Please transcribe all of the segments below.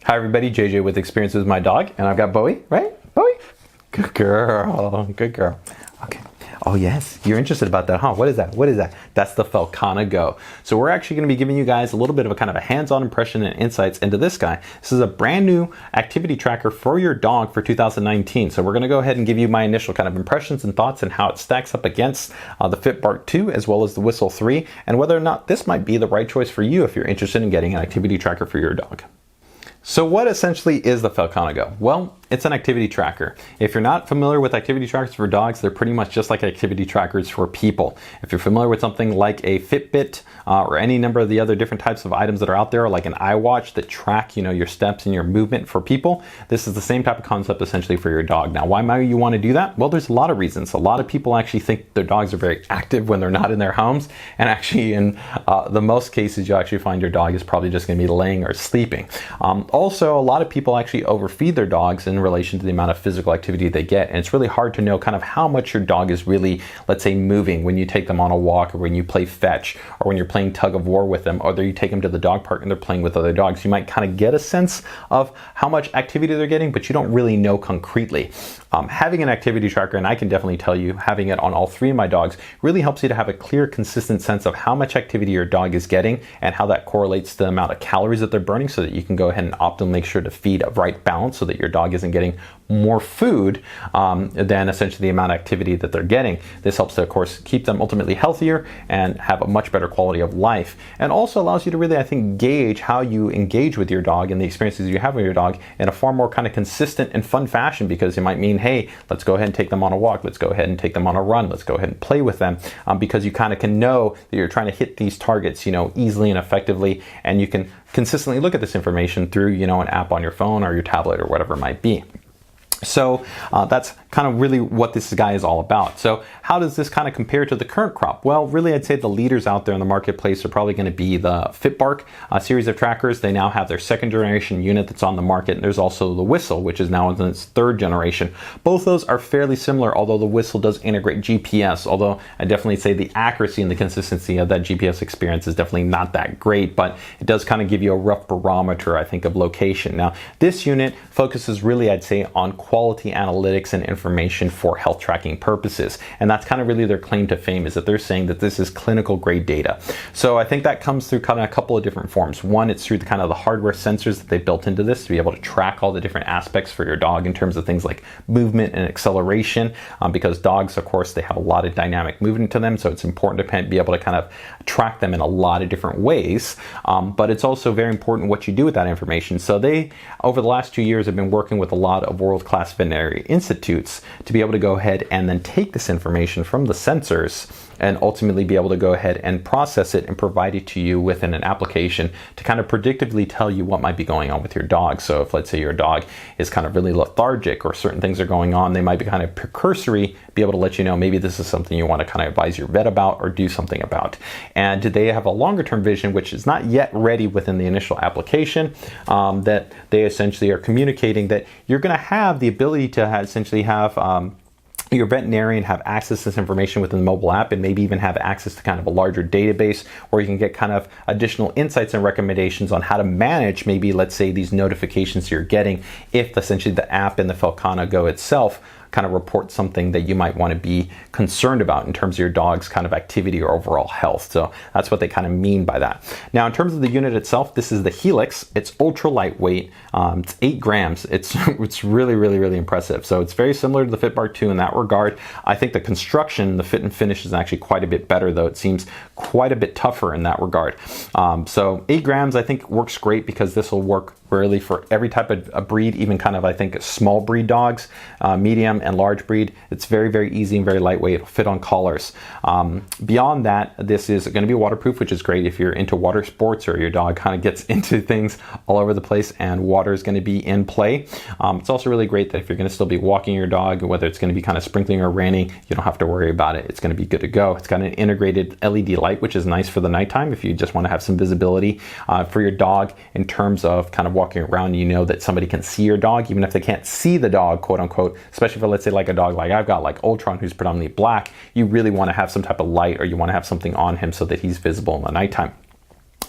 Hi everybody, JJ with Experience with My Dog, and I've got Bowie, right? Bowie? Good girl, good girl. Okay. Oh yes, you're interested about that, huh? What is that? What is that? That's the Felcana Go. So we're actually going to be giving you guys a little bit of a kind of a hands-on impression and insights into this guy. This is a brand new activity tracker for your dog for 2019. So we're going to go ahead and give you my initial kind of impressions and thoughts and how it stacks up against the fitbark 2 as well as the Whistle 3, and whether or not this might be the right choice for you if you're interested in getting an activity tracker for your dog. So what essentially is the Felcana Go? Well, it's an activity tracker. If you're not familiar with activity trackers for dogs, they're pretty much just like activity trackers for people. If you're familiar with something like a Fitbit or any number of the other different types of items that are out there, like an iWatch that track, your steps and your movement for people, this is the same type of concept essentially for your dog. Now, why might you want to do that? Well, there's a lot of reasons. A lot of people actually think their dogs are very active when they're not in their homes, and actually in the most cases, you'll actually find your dog is probably just going to be laying or sleeping. Also, a lot of people actually overfeed their dogs in relation to the amount of physical activity they get, and it's really hard to know kind of how much your dog is really, let's say, moving when you take them on a walk, or when you play fetch, or when you're playing tug of war with them, or you take them to the dog park and they're playing with other dogs. You might kind of get a sense of how much activity they're getting, but you don't really know concretely. Having an activity tracker, and I can definitely tell you, having it on all three of my dogs really helps you to have a clear, consistent sense of how much activity your dog is getting and how that correlates to the amount of calories that they're burning, so that you can go ahead and optimally make sure to feed a right balance so that your dog isn't getting more food than essentially the amount of activity that they're getting. This helps to, of course, keep them ultimately healthier and have a much better quality of life, and also allows you to really, I think, gauge how you engage with your dog and the experiences you have with your dog in a far more kind of consistent and fun fashion, because it might mean, hey, let's go ahead and take them on a walk, let's go ahead and take them on a run, let's go ahead and play with them, because you kind of can know that you're trying to hit these targets, easily and effectively, and you can consistently look at this information through, an app on your phone or your tablet or whatever it might be. So that's kind of really what this guy is all about. So how does this kind of compare to the current crop? Well, really, I'd say the leaders out there in the marketplace are probably going to be the fitbark series of trackers. They now have their second generation unit that's on the market, and there's also the Whistle, which is now in its third generation. Both those are fairly similar, although the Whistle does integrate GPS, although I definitely say the accuracy and the consistency of that GPS experience is definitely not that great, but it does kind of give you a rough barometer, I think, of location. Now, this unit focuses really, I'd say, on quality analytics and information for health tracking purposes. And that's kind of really their claim to fame, is that they're saying that this is clinical grade data. So I think that comes through kind of a couple of different forms. One, it's through the kind of the hardware sensors that they built into this to be able to track all the different aspects for your dog in terms of things like movement and acceleration, because dogs, of course, they have a lot of dynamic movement to them. So it's important to be able to kind of track them in a lot of different ways. But it's also very important what you do with that information. So they, over the last 2 years, have been working with a lot of world-class veterinary institutes to be able to go ahead and then take this information from the sensors and ultimately be able to go ahead and process it and provide it to you within an application to kind of predictively tell you what might be going on with your dog. So if, let's say, your dog is kind of really lethargic or certain things are going on, they might be kind of precursory, be able to let you know maybe this is something you want to kind of advise your vet about or do something about. And they have a longer term vision, which is not yet ready within the initial application, that they essentially are communicating that you're going to have the ability to essentially have your veterinarian have access to this information within the mobile app, and maybe even have access to kind of a larger database where you can get kind of additional insights and recommendations on how to manage maybe, let's say, these notifications you're getting if essentially the app and the Felcana Go itself kind of report something that you might want to be concerned about in terms of your dog's kind of activity or overall health. So that's what they kind of mean by that. Now, in terms of the unit itself, this is the Helix. It's ultra lightweight. It's 8 grams. It's really, really, really impressive. So it's very similar to the fitbark 2 in that regard. I think the construction, the fit and finish is actually quite a bit better, though it seems quite a bit tougher in that regard. So 8 grams, I think, works great because this will work really for every type of a breed, even kind of, I think, small breed dogs, medium and large breed. It's very, very easy and very lightweight. It'll fit on collars. Beyond that, this is going to be waterproof, which is great if you're into water sports or your dog kind of gets into things all over the place and water is going to be in play. It's also really great that if you're going to still be walking your dog, whether it's going to be kind of sprinkling or raining, you don't have to worry about it. It's going to be good to go. It's got an integrated LED light, which is nice for the nighttime if you just want to have some visibility for your dog in terms of kind of walking around, that somebody can see your dog, even if they can't see the dog, quote unquote, especially for, let's say, like a dog like I've got, like Ultron, who's predominantly black. You really want to have some type of light, or you want to have something on him so that he's visible in the nighttime.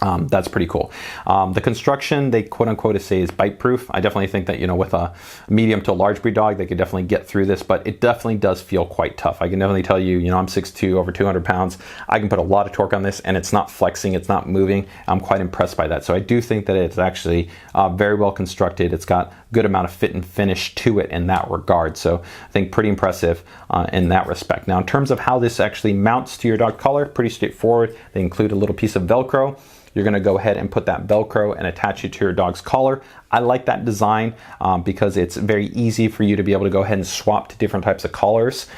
That's pretty cool. The construction, they quote unquote say is bite proof. I definitely think that, you know, with a medium to large breed dog, they could definitely get through this, but it definitely does feel quite tough. I can definitely tell you, you know, I'm 6'2", over 200 pounds. I can put a lot of torque on this and it's not flexing, it's not moving. I'm quite impressed by that. So I do think that it's actually very well constructed. It's got good amount of fit and finish to it in that regard. So I think pretty impressive in that respect. Now, in terms of how this actually mounts to your dog collar, pretty straightforward. They include a little piece of Velcro. You're going to go ahead and put that Velcro and attach it to your dog's collar. I like that design because it's very easy for you to be able to go ahead and swap to different types of collars,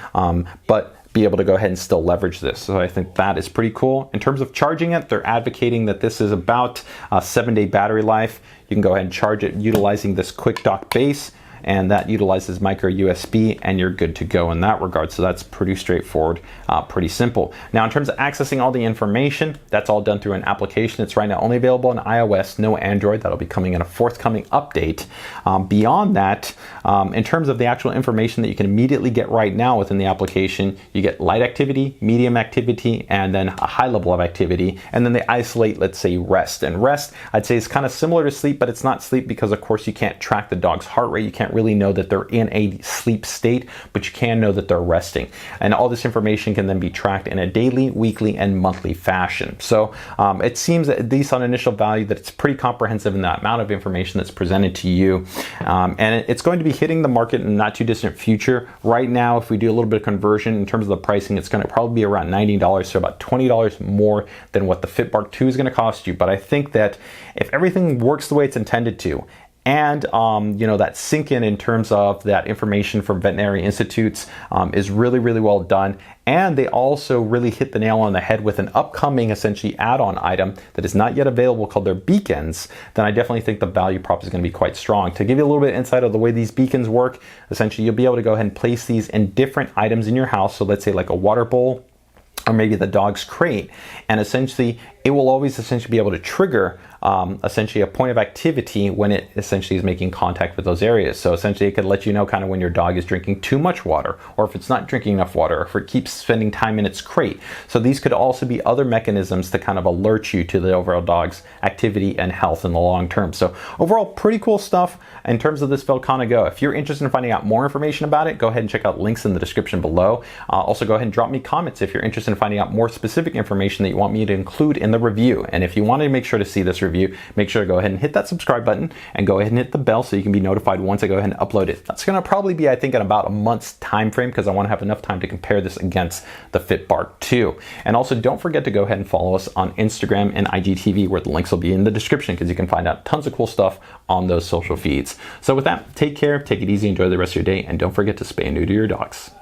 but be able to go ahead and still leverage this. So I think that is pretty cool. In terms of charging it, they're advocating that this is about a 7-day battery life. You can go ahead and charge it utilizing this quick dock base, and that utilizes micro USB, and you're good to go in that regard. So that's pretty straightforward, pretty simple. Now, in terms of accessing all the information, that's all done through an application. It's right now only available on iOS, no Android. That'll be coming in a forthcoming update. Beyond that, in terms of the actual information that you can immediately get right now within the application, you get light activity, medium activity, and then a high level of activity. And then they isolate, let's say, rest. And rest, I'd say, is kind of similar to sleep, but it's not sleep because, of course, you can't track the dog's heart rate. You can't really know that they're in a sleep state, but you can know that they're resting. And all this information can then be tracked in a daily, weekly, and monthly fashion. So it seems, at least on initial value, that it's pretty comprehensive in the amount of information that's presented to you. And it's going to be hitting the market in the not too distant future. Right now, if we do a little bit of conversion in terms of the pricing, it's going to probably be around $90, so about $20 more than what the fitbark 2 is going to cost you. But I think that if everything works the way it's intended to, and you know, that sink in terms of that information from veterinary institutes is really, really well done. And they also really hit the nail on the head with an upcoming, essentially, add-on item that is not yet available called their beacons. Then I definitely think the value prop is going to be quite strong. To give you a little bit of insight of the way these beacons work, essentially, you'll be able to go ahead and place these in different items in your house. So let's say like a water bowl, or maybe the dog's crate, and essentially it will always essentially be able to trigger essentially a point of activity when it essentially is making contact with those areas. So essentially it could let you know kind of when your dog is drinking too much water, or if it's not drinking enough water, or if it keeps spending time in its crate. So these could also be other mechanisms to kind of alert you to the overall dog's activity and health in the long term. So overall, pretty cool stuff in terms of this Felcana Go. If you're interested in finding out more information about it, go ahead and check out links in the description below. Also go ahead and drop me comments if you're interested in finding out more specific information that you want me to include in the review. And if you want to make sure to see this review, make sure to go ahead and hit that subscribe button and go ahead and hit the bell so you can be notified once I go ahead and upload it. That's going to probably be, I think, in about a month's time frame, because I want to have enough time to compare this against the fitbark 2. And also don't forget to go ahead and follow us on Instagram and IGTV, where the links will be in the description, because you can find out tons of cool stuff on those social feeds. So with that, take care, take it easy, enjoy the rest of your day, and don't forget to spay and neuter your dogs.